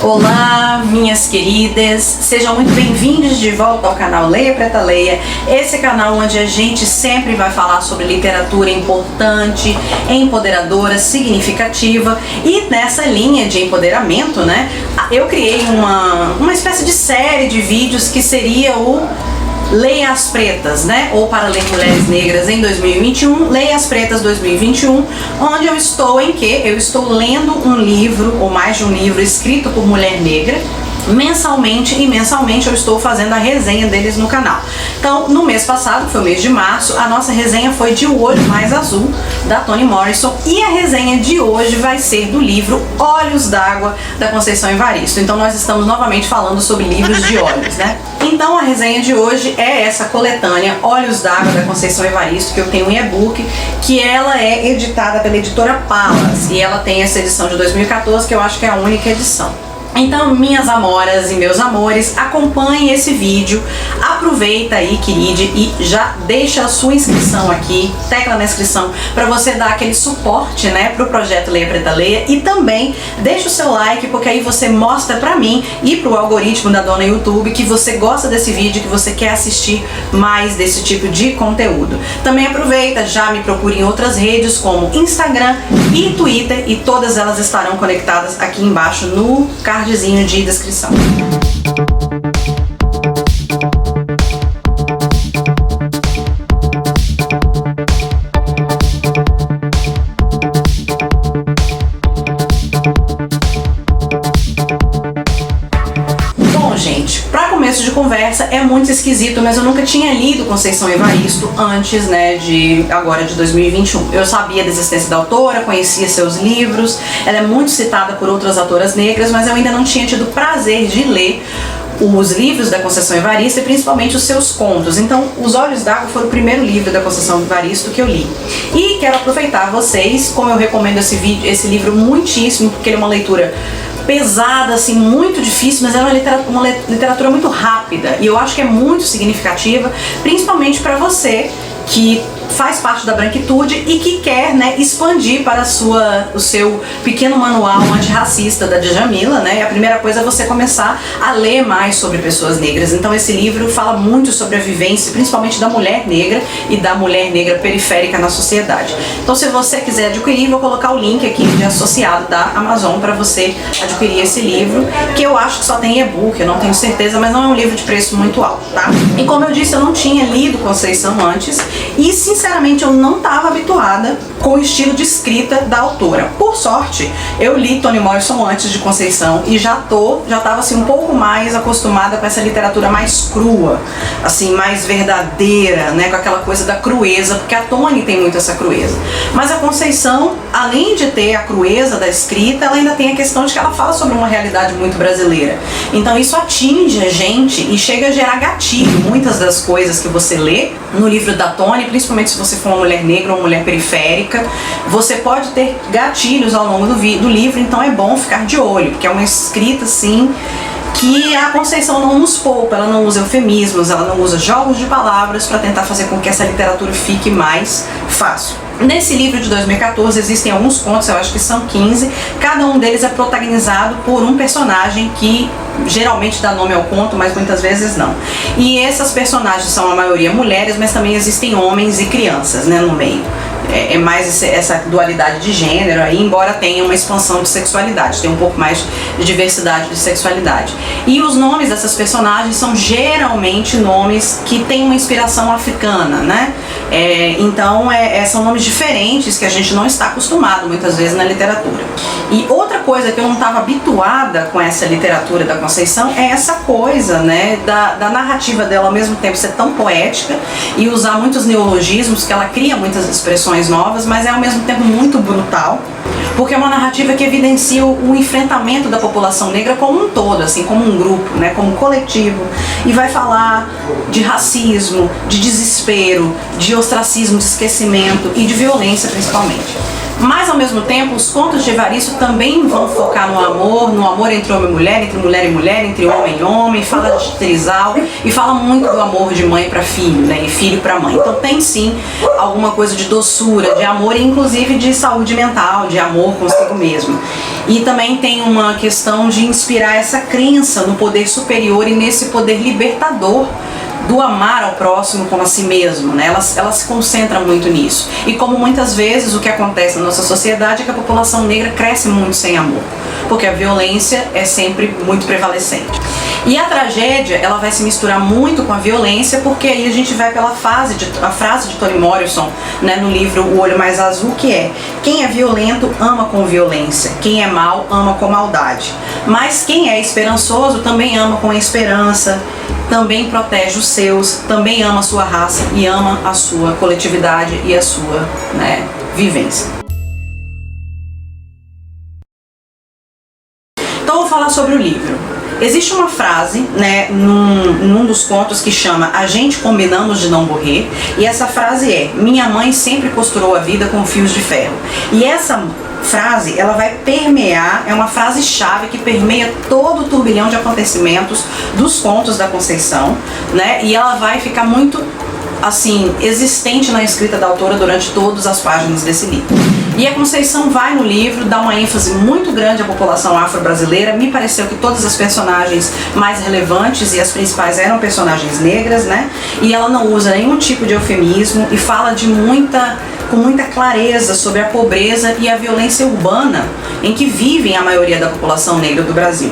Olá, minhas queridas, sejam muito bem-vindos de volta ao canal Leia Preta Leia, esse canal onde a gente sempre vai falar sobre literatura importante, empoderadora, significativa, e nessa linha de empoderamento, né, eu criei uma espécie de série de vídeos que seria o Leia as Pretas, né? Ou para ler Mulheres Negras em 2021, Leia as Pretas 2021, onde eu estou em que? Eu estou lendo um livro, ou mais de um livro, escrito por mulher negra, mensalmente, e mensalmente eu estou fazendo a resenha deles no canal. Então, no mês passado, que foi o mês de março, a nossa resenha foi de O Olho Mais Azul, da Toni Morrison, e a resenha de hoje vai ser do livro Olhos d'Água, da Conceição Evaristo. Então nós estamos novamente falando sobre livros de olhos, né? Então a resenha de hoje é essa coletânea Olhos d'Água, da Conceição Evaristo, que eu tenho em e-book, que ela é editada pela editora Palas, e ela tem essa edição de 2014, que eu acho que é a única edição. Então, minhas amoras e meus amores, acompanhem esse vídeo, aproveita aí, querida, e já deixa a sua inscrição aqui, tecla na inscrição, para você dar aquele suporte, né, pro projeto Leia Preta Leia, e também deixa o seu like, porque aí você mostra pra mim e pro algoritmo da dona YouTube que você gosta desse vídeo, que você quer assistir mais desse tipo de conteúdo. Também aproveita, já me procure em outras redes como Instagram e Twitter, e todas elas estarão conectadas aqui embaixo no cardzinho de descrição. Bom, gente, para começo de conversa, é muito esquisito, mas eu nunca tinha lido Conceição Evaristo antes, né, de 2021. Eu sabia da existência da autora, conhecia seus livros, ela é muito citada por outras autoras negras, mas eu ainda não tinha tido o prazer de ler os livros da Conceição Evaristo e principalmente os seus contos. Então, Os Olhos d'Água foi o primeiro livro da Conceição Evaristo que eu li. E quero aproveitar vocês, como eu recomendo esse livro muitíssimo, porque ele é uma leitura pesada, assim, muito difícil, mas é uma literatura muito rápida, e eu acho que é muito significativa, principalmente para você que faz parte da branquitude e que quer, né, expandir para o seu pequeno manual antirracista da Djamila, né? E a primeira coisa é você começar a ler mais sobre pessoas negras. Então esse livro fala muito sobre a vivência, principalmente da mulher negra e da mulher negra periférica na sociedade. Então, se você quiser adquirir, vou colocar o link aqui de associado da Amazon para você adquirir esse livro, que eu acho que só tem e-book, eu não tenho certeza, mas não é um livro de preço muito alto, tá? E como eu disse, eu não tinha lido Conceição antes, e sinceramente eu não estava habituada com o estilo de escrita da autora. Por sorte, eu li Toni Morrison antes de Conceição e já estava assim um pouco mais acostumada com essa literatura mais crua, assim, mais verdadeira, né, com aquela coisa da crueza, porque a Toni tem muito essa crueza. Mas a Conceição, além de ter a crueza da escrita, ela ainda tem a questão de que ela fala sobre uma realidade muito brasileira. Então isso atinge a gente e chega a gerar gatilho. Muitas das coisas que você lê no livro da Toni, principalmente se você for uma mulher negra ou uma mulher periférica, você pode ter gatilhos ao longo do livro, então é bom ficar de olho, porque é uma escrita assim que a Conceição não nos poupa, ela não usa eufemismos, ela não usa jogos de palavras para tentar fazer com que essa literatura fique mais fácil. Nesse livro de 2014 existem alguns contos, eu acho que são 15, cada um deles é protagonizado por um personagem que geralmente dá nome ao conto, mas muitas vezes não. E essas personagens são a maioria mulheres, mas também existem homens e crianças, né, no meio. É mais essa dualidade de gênero aí, embora tenha uma expansão de sexualidade, tem um pouco mais de diversidade de sexualidade. E os nomes dessas personagens são geralmente nomes que têm uma inspiração africana, né? Então são nomes diferentes que a gente não está acostumado muitas vezes na literatura. E outra coisa que eu não estava habituada com essa literatura da Conceição é essa coisa, né, da narrativa dela ao mesmo tempo ser tão poética e usar muitos neologismos, que ela cria muitas expressões novas, mas é ao mesmo tempo muito brutal, porque é uma narrativa que evidencia o enfrentamento da população negra como um todo, assim, como um grupo, né, como um coletivo, e vai falar de racismo, de desespero, de ostracismo, de esquecimento e de violência principalmente. Mas ao mesmo tempo, os contos de Evaristo também vão focar no amor entre homem e mulher, entre mulher e mulher, entre homem e homem, fala de trisal e fala muito do amor de mãe para filho, né, e filho para mãe. Então tem sim alguma coisa de doçura, de amor e inclusive de saúde mental, de amor consigo mesmo. E também tem uma questão de inspirar essa crença no poder superior e nesse poder libertador do amar ao próximo como a si mesmo, né? Ela se concentra muito nisso. E como muitas vezes o que acontece na nossa sociedade é que a população negra cresce muito sem amor, porque a violência é sempre muito prevalecente. E a tragédia, ela vai se misturar muito com a violência, porque aí a gente vai pela frase de Toni Morrison, né, no livro O Olho Mais Azul, que é: quem é violento ama com violência, quem é mau ama com maldade. Mas quem é esperançoso também ama com esperança, também protege os seus, também ama a sua raça e ama a sua coletividade e a sua, né, vivência. Então eu vou falar sobre o livro. Existe uma frase, né, num dos contos que chama A Gente Combinamos de Não Morrer, e essa frase é: minha mãe sempre costurou a vida com fios de ferro. E essa frase, ela vai permear, é uma frase-chave que permeia todo o turbilhão de acontecimentos dos contos da Conceição, né, e ela vai ficar muito, assim, existente na escrita da autora durante todas as páginas desse livro. E a Conceição vai no livro dar uma ênfase muito grande à população afro-brasileira. Me pareceu que todas as personagens mais relevantes e as principais eram personagens negras, né? E ela não usa nenhum tipo de eufemismo e fala com muita clareza sobre a pobreza e a violência urbana em que vivem a maioria da população negra do Brasil.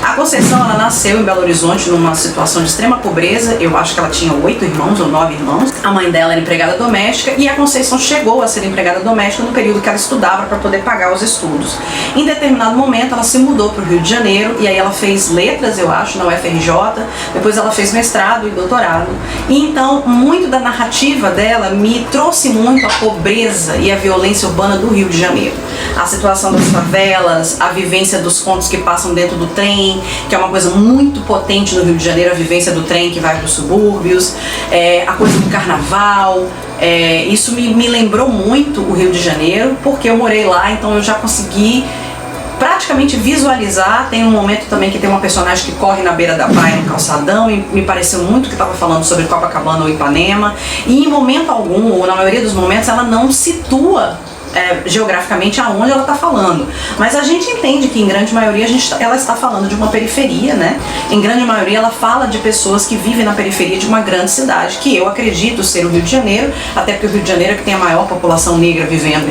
A Conceição, ela nasceu em Belo Horizonte numa situação de extrema pobreza. Eu acho que ela tinha 8 irmãos ou 9 irmãos. A mãe dela era empregada doméstica e a Conceição chegou a ser empregada doméstica no período que ela estudava para poder pagar os estudos. Em determinado momento ela se mudou para o Rio de Janeiro e aí ela fez letras, eu acho, na UFRJ, depois ela fez mestrado e doutorado. E então muito da narrativa dela me trouxe muito a pobreza e a violência urbana do Rio de Janeiro. A situação das favelas, a vivência dos contos que passam dentro do trem, que é uma coisa muito potente no Rio de Janeiro, a vivência do trem que vai para os subúrbios, a coisa do carnaval. Isso me lembrou muito o Rio de Janeiro, porque eu morei lá, então eu já consegui praticamente visualizar. Tem um momento também que tem uma personagem que corre na beira da praia, no calçadão, e me pareceu muito que estava falando sobre Copacabana ou Ipanema, e em momento algum, ou na maioria dos momentos, ela não situa geograficamente aonde ela está falando, mas a gente entende que em grande maioria ela está falando de uma periferia, né? Em grande maioria ela fala de pessoas que vivem na periferia de uma grande cidade, que eu acredito ser o Rio de Janeiro, até porque o Rio de Janeiro é que tem a maior população negra vivendo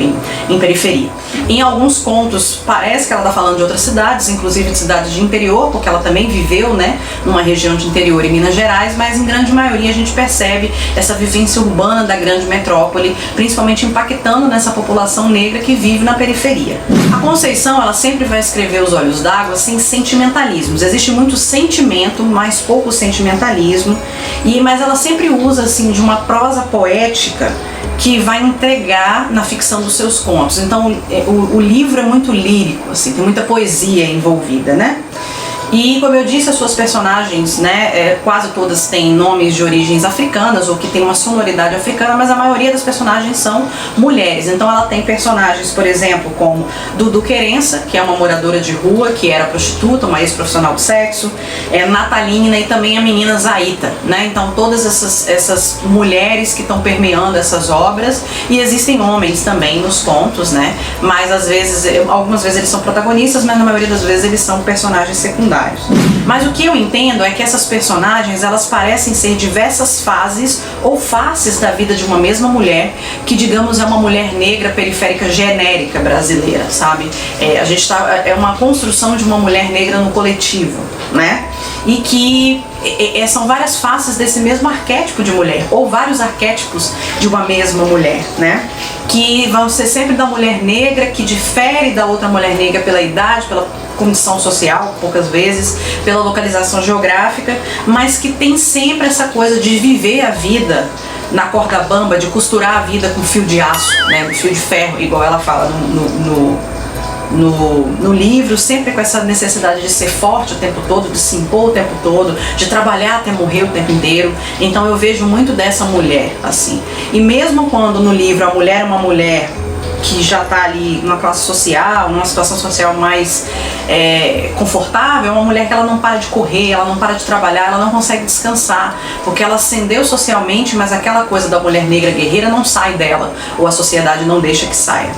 em periferia. Em alguns contos parece que ela está falando de outras cidades, inclusive de cidades de interior, porque ela também viveu, né, numa região de interior em Minas Gerais, mas em grande maioria a gente percebe essa vivência urbana da grande metrópole, principalmente impactando nessa população negra que vive na periferia. A Conceição, ela sempre vai escrever Os Olhos d'Água sem sentimentalismos. Existe muito sentimento, mas pouco sentimentalismo, mas ela sempre usa assim de uma prosa poética que vai entregar na ficção dos seus contos. Então o livro é muito lírico, assim, tem muita poesia envolvida, né? E como eu disse, as suas personagens, né, quase todas têm nomes de origens africanas ou que tem uma sonoridade africana, mas a maioria das personagens são mulheres. Então ela tem personagens, por exemplo, como Dudu Querença, que é uma moradora de rua, que era prostituta, uma ex-profissional de sexo, Natalina e também a menina Zaita, né? Então todas essas mulheres que estão permeando essas obras, e existem homens também nos contos, né? Mas às vezes, algumas vezes eles são protagonistas, mas na maioria das vezes eles são personagens secundários. Mas o que eu entendo é que essas personagens, elas parecem ser diversas fases ou faces da vida de uma mesma mulher, que digamos é uma mulher negra periférica genérica brasileira, sabe? É uma construção de uma mulher negra no coletivo, né? E que são várias faces desse mesmo arquétipo de mulher, ou vários arquétipos de uma mesma mulher, né? Que vão ser sempre da mulher negra, que difere da outra mulher negra pela idade, pela condição social, poucas vezes, pela localização geográfica, mas que tem sempre essa coisa de viver a vida na corda bamba, de costurar a vida com fio de aço, né? Fio de ferro, igual ela fala no livro, sempre com essa necessidade de ser forte o tempo todo, de se impor o tempo todo, de trabalhar até morrer o tempo inteiro. Então eu vejo muito dessa mulher assim. E mesmo quando no livro a mulher é uma mulher que já está ali numa classe social, numa situação social mais confortável, é uma mulher que ela não para de correr, ela não para de trabalhar, ela não consegue descansar, porque ela ascendeu socialmente, mas aquela coisa da mulher negra guerreira não sai dela, ou a sociedade não deixa que saia.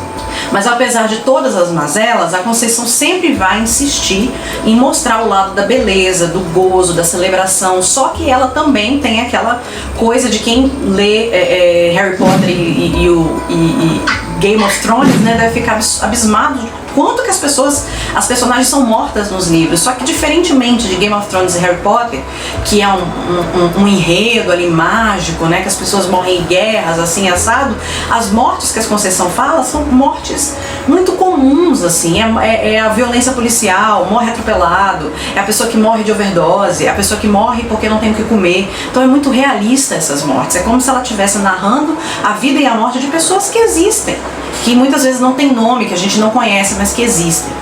Mas apesar de todas as mazelas, a Conceição sempre vai insistir em mostrar o lado da beleza, do gozo, da celebração, só que ela também tem aquela coisa de quem lê Harry Potter e Game of Thrones, né, deve ficar abismado de quanto que as personagens são mortas nos livros. Só que diferentemente de Game of Thrones e Harry Potter, que é um enredo ali mágico, né, que as pessoas morrem em guerras, assim, assado, as mortes que a Conceição fala são mortes muito comuns, assim, é a violência policial, morre atropelado, é a pessoa que morre de overdose, é a pessoa que morre porque não tem o que comer. Então é muito realista essas mortes, é como se ela estivesse narrando a vida e a morte de pessoas que existem, que muitas vezes não tem nome, que a gente não conhece, mas que existem.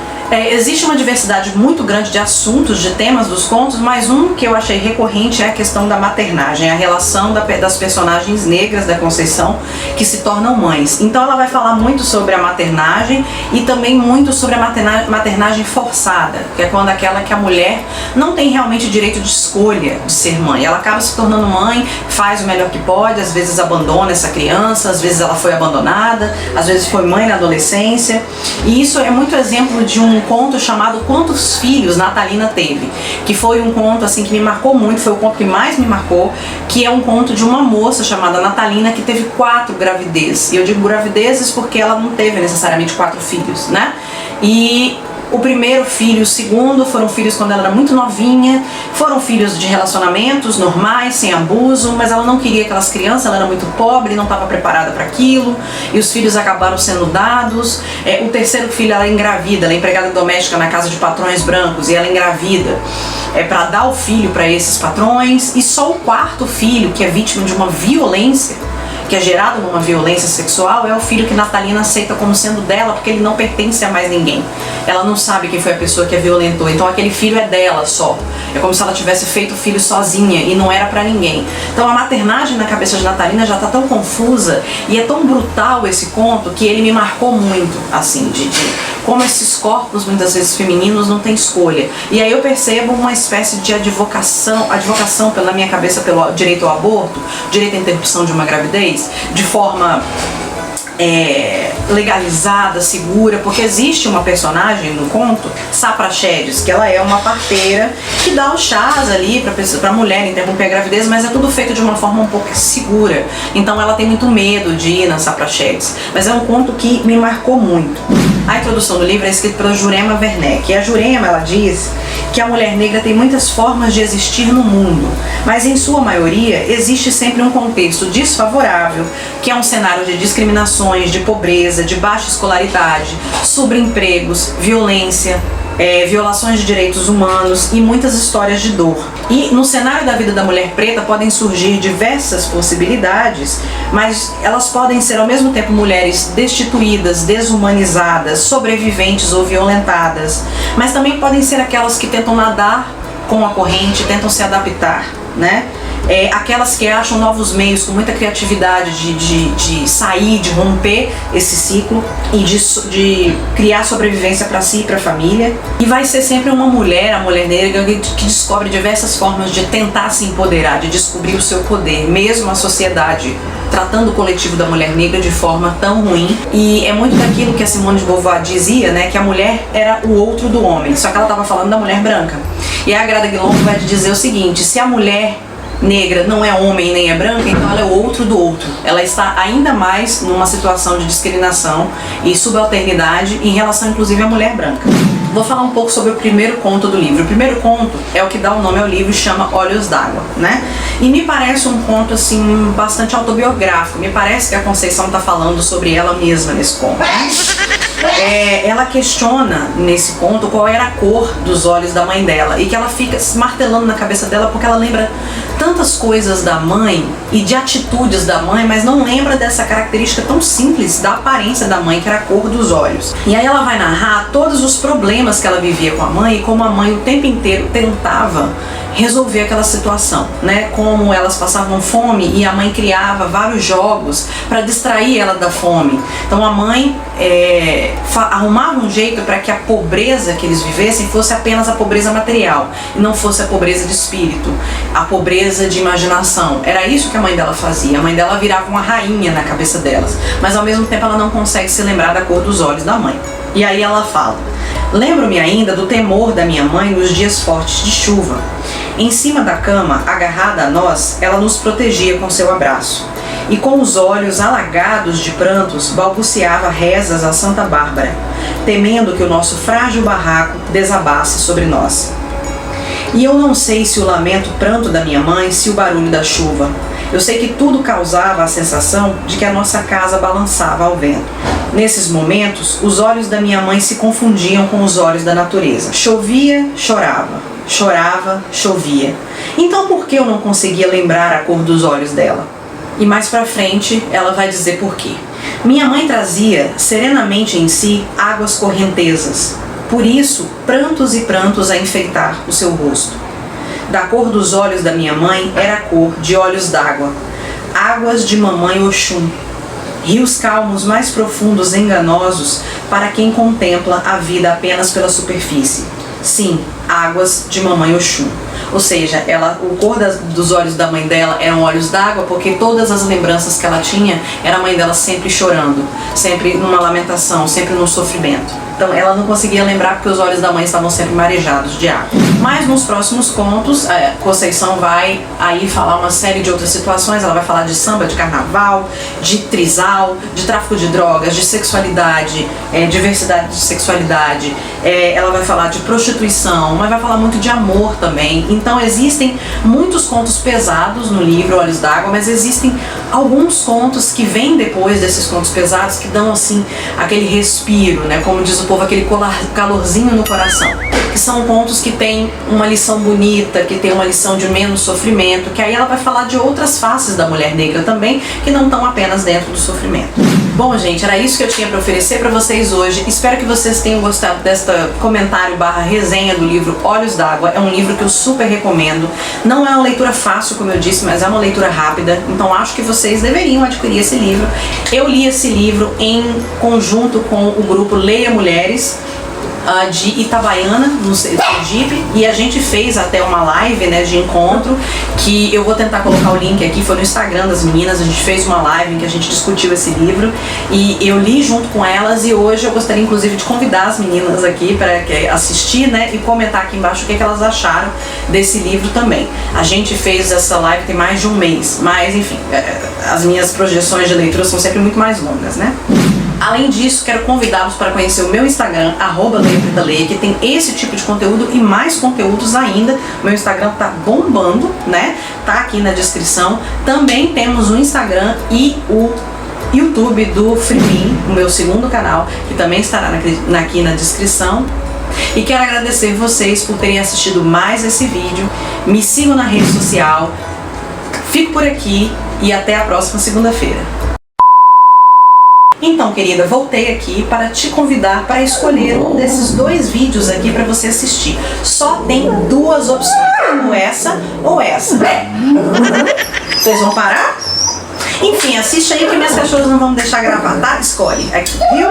Existe uma diversidade muito grande de assuntos, de temas dos contos, mas um que eu achei recorrente é a questão da maternagem, a relação das personagens negras da Conceição que se tornam mães. Então ela vai falar muito sobre a maternagem e também muito sobre a maternagem forçada, que é quando aquela que a mulher não tem realmente direito de escolha de ser mãe. Ela acaba se tornando mãe, faz o melhor que pode, às vezes abandona essa criança, às vezes ela foi abandonada, às vezes foi mãe na adolescência. E isso é muito exemplo de um conto chamado Quantos Filhos Natalina Teve, que foi um conto assim que me marcou muito, foi o conto que mais me marcou, que é um conto de uma moça chamada Natalina que teve 4 gravidezes. E eu digo gravidezes porque ela não teve necessariamente 4 filhos, né? E o primeiro filho, o segundo, foram filhos quando ela era muito novinha, foram filhos de relacionamentos normais, sem abuso, mas ela não queria aquelas crianças, ela era muito pobre, não estava preparada para aquilo, e os filhos acabaram sendo dados. O terceiro filho, ela é engravida, ela é empregada doméstica na casa de patrões brancos, e ela é engravida para dar o filho para esses patrões, e só o quarto filho, que é vítima de uma violência, que é gerado numa violência sexual, é o filho que Natalina aceita como sendo dela, porque ele não pertence a mais ninguém. Ela não sabe quem foi a pessoa que a violentou, então aquele filho é dela só. É como se ela tivesse feito o filho sozinha e não era pra ninguém. Então a maternagem na cabeça de Natalina já tá tão confusa e é tão brutal esse conto que ele me marcou muito, assim, de como esses corpos muitas vezes femininos não têm escolha. E aí eu percebo uma espécie de advocação na minha cabeça pelo direito ao aborto, direito à interrupção de uma gravidez, de forma legalizada, segura, porque existe uma personagem no conto, Saprachedes, que ela é uma parteira que dá os chás ali pra mulher interromper a gravidez, mas é tudo feito de uma forma um pouco segura. Então ela tem muito medo de ir na Saprachedes. Mas é um conto que me marcou muito. A introdução do livro é escrita pela Jurema Werneck. E a Jurema, ela diz que a mulher negra tem muitas formas de existir no mundo, mas em sua maioria existe sempre um contexto desfavorável, que é um cenário de discriminações, de pobreza, de baixa escolaridade, subempregos, violência, violações de direitos humanos e muitas histórias de dor. E no cenário da vida da mulher preta podem surgir diversas possibilidades, mas elas podem ser ao mesmo tempo mulheres destituídas, desumanizadas, sobreviventes ou violentadas, mas também podem ser aquelas que tentam nadar com a corrente, tentam se adaptar, né? Aquelas que acham novos meios com muita criatividade de sair, de romper esse ciclo e de criar sobrevivência para si e para a família. E vai ser sempre uma mulher, a mulher negra, que descobre diversas formas de tentar se empoderar, de descobrir o seu poder, mesmo a sociedade tratando o coletivo da mulher negra de forma tão ruim. E é muito daquilo que a Simone de Beauvoir dizia, né, que a mulher era o outro do homem, só que ela estava falando da mulher branca. E a Grada Guilherme vai dizer o seguinte: se a mulher negra não é homem nem é branca, então ela é o outro do outro. Ela está ainda mais numa situação de discriminação e subalternidade em relação inclusive à mulher branca. Vou falar um pouco sobre o primeiro conto do livro. O primeiro conto é o que dá o nome ao livro, chama Olhos d'Água, né? E me parece um conto assim bastante autobiográfico. Me parece que a Conceição está falando sobre ela mesma nesse conto, né? Ela questiona nesse conto qual era a cor dos olhos da mãe dela e que ela fica se martelando na cabeça dela porque ela lembra tantas coisas da mãe e de atitudes da mãe, mas não lembra dessa característica tão simples da aparência da mãe, que era a cor dos olhos. E aí ela vai narrar todos os problemas que ela vivia com a mãe e como a mãe o tempo inteiro tentava resolver aquela situação, né? Como elas passavam fome e a mãe criava vários jogos para distrair ela da fome. Então a mãe arrumava um jeito para que a pobreza que eles vivessem fosse apenas a pobreza material e não fosse a pobreza de espírito, a pobreza de imaginação. Era isso que a mãe dela fazia. A mãe dela virava uma rainha na cabeça delas, mas ao mesmo tempo ela não consegue se lembrar da cor dos olhos da mãe. E aí ela fala: lembro-me ainda do temor da minha mãe nos dias fortes de chuva. Em cima da cama, agarrada a nós, ela nos protegia com seu abraço. E com os olhos alagados de prantos, balbuciava rezas a Santa Bárbara, temendo que o nosso frágil barraco desabasse sobre nós. E eu não sei se o lamento pranto da minha mãe, se o barulho da chuva. Eu sei que tudo causava a sensação de que a nossa casa balançava ao vento. Nesses momentos, os olhos da minha mãe se confundiam com os olhos da natureza. Chovia, chorava. Chorava, chovia. Então por que eu não conseguia lembrar a cor dos olhos dela? E mais pra frente ela vai dizer por quê. Minha mãe trazia serenamente em si águas correntezas. Por isso, prantos e prantos a enfeitar o seu rosto. Da cor dos olhos da minha mãe era a cor de olhos d'água. Águas de mamãe Oxum. Rios calmos mais profundos e enganosos para quem contempla a vida apenas pela superfície. Sim, águas de mamãe Oxum. Ou seja, o cor dos olhos da mãe dela eram olhos d'água, porque todas as lembranças que ela tinha era a mãe dela sempre chorando, sempre numa lamentação, sempre num sofrimento. Então ela não conseguia lembrar porque os olhos da mãe estavam sempre marejados de água. Mas nos próximos contos, a Conceição vai aí falar uma série de outras situações. Ela vai falar de samba, de carnaval, de trisal, de tráfico de drogas, de sexualidade, diversidade de sexualidade. Ela vai falar de prostituição, mas vai falar muito de amor também. Então existem muitos contos pesados no livro Olhos d'Água, mas existem alguns contos que vêm depois desses contos pesados que dão assim aquele respiro, né? Como diz o povo, aquele calorzinho no coração. Que são contos que têm uma lição bonita, que tem uma lição de menos sofrimento, que aí ela vai falar de outras faces da mulher negra também, que não estão apenas dentro do sofrimento. Bom, gente, era isso que eu tinha para oferecer para vocês hoje. Espero que vocês tenham gostado desta comentário / resenha do livro Olhos d'Água. É um livro que eu super recomendo. Não é uma leitura fácil, como eu disse, mas é uma leitura rápida. Então acho que vocês deveriam adquirir esse livro. Eu li esse livro em conjunto com o grupo Leia Mulheres, de Itabaiana, no Sergipe, e a gente fez até uma live, né, de encontro, que eu vou tentar colocar o link aqui, foi no Instagram das meninas. A gente fez uma live em que a gente discutiu esse livro e eu li junto com elas, e hoje eu gostaria inclusive de convidar as meninas aqui para assistir, né, e comentar aqui embaixo o que elas acharam desse livro também. A gente fez essa live tem mais de um mês, mas enfim, as minhas projeções de leitura são sempre muito mais longas, né? Além disso, quero convidá-los para conhecer o meu Instagram, @LeiaPretaLeia, que tem esse tipo de conteúdo e mais conteúdos ainda. O meu Instagram tá bombando, né? Tá aqui na descrição. Também temos o Instagram e o YouTube do Freemin, o meu segundo canal, que também estará aqui na descrição. E quero agradecer vocês por terem assistido mais esse vídeo. Me sigam na rede social. Fico por aqui e até a próxima segunda-feira. Então, querida, voltei aqui para te convidar para escolher um desses dois vídeos aqui para você assistir. Só tem duas opções, ou essa ou essa. Vocês vão parar? Enfim, assiste aí que minhas cachorras não vão me deixar gravar, tá? Escolhe aqui, viu?